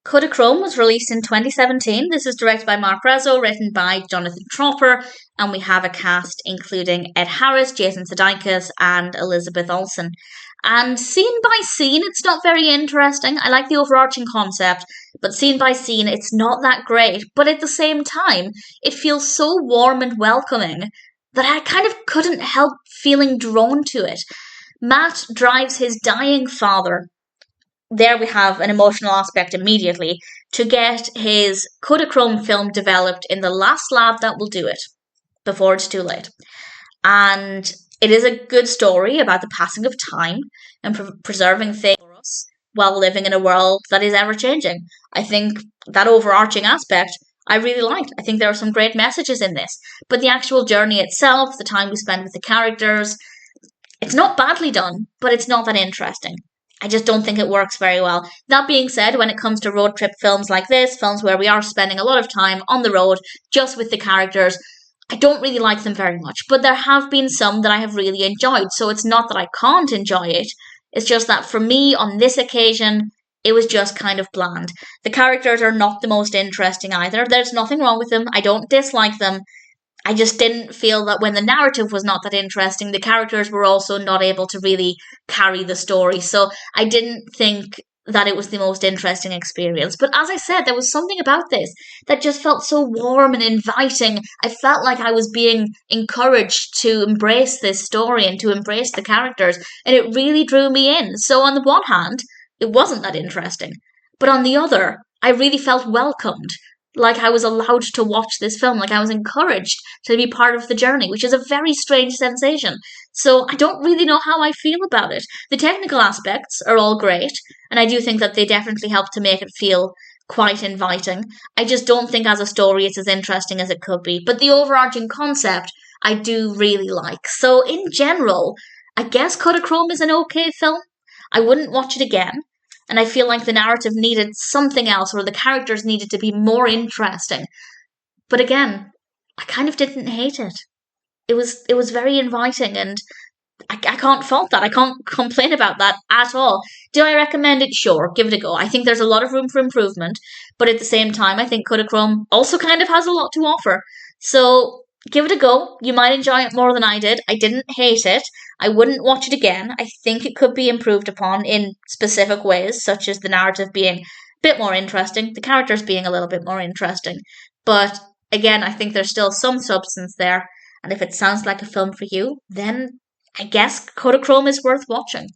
Kodachrome was released in 2017. This is directed by Mark Raso, written by Jonathan Tropper, and we have a cast including Ed Harris, Jason Sudeikis, and Elizabeth Olsen. And scene by scene, it's not very interesting. I like the overarching concept, but scene by scene, it's not that great. But at the same time, it feels so warm and welcoming that I kind of couldn't help feeling drawn to it. Matt drives his dying father. There we have an emotional aspect immediately to get his Kodachrome film developed in the last lab that will do it before it's too late. And it is a good story about the passing of time and preserving things for us while living in a world that is ever changing. I think that overarching aspect I really liked. I think there are some great messages in this. But the actual journey itself, the time we spend with the characters, it's not badly done, but it's not that interesting. I just don't think it works very well. That being said, when it comes to road trip films like this, films where we are spending a lot of time on the road just with the characters, I don't really like them very much. But there have been some that I have really enjoyed, so it's not that I can't enjoy it. It's just that for me, on this occasion, it was just kind of bland. The characters are not the most interesting either. There's nothing wrong with them. I don't dislike them. I just didn't feel that when the narrative was not that interesting, the characters were also not able to really carry the story. So I didn't think that it was the most interesting experience. But as I said, there was something about this that just felt so warm and inviting. I felt like I was being encouraged to embrace this story and to embrace the characters, and it really drew me in. So on the one hand, it wasn't that interesting. But on the other, I really felt welcomed, like I was allowed to watch this film, like I was encouraged to be part of the journey, which is a very strange sensation. So I don't really know how I feel about it. The technical aspects are all great, and I do think that they definitely help to make it feel quite inviting. I just don't think as a story it's as interesting as it could be. But the overarching concept I do really like. So in general, I guess Kodachrome is an okay film. I wouldn't watch it again. And I feel like the narrative needed something else, or the characters needed to be more interesting. But again, I kind of didn't hate it. It was very inviting, and I can't fault that. I can't complain about that at all. Do I recommend it? Sure, give it a go. I think there's a lot of room for improvement, but at the same time, I think Kodachrome also kind of has a lot to offer. So give it a go. You might enjoy it more than I did. I didn't hate it. I wouldn't watch it again. I think it could be improved upon in specific ways, such as the narrative being a bit more interesting, the characters being a little bit more interesting. But again, I think there's still some substance there. And if it sounds like a film for you, then I guess Kodachrome is worth watching.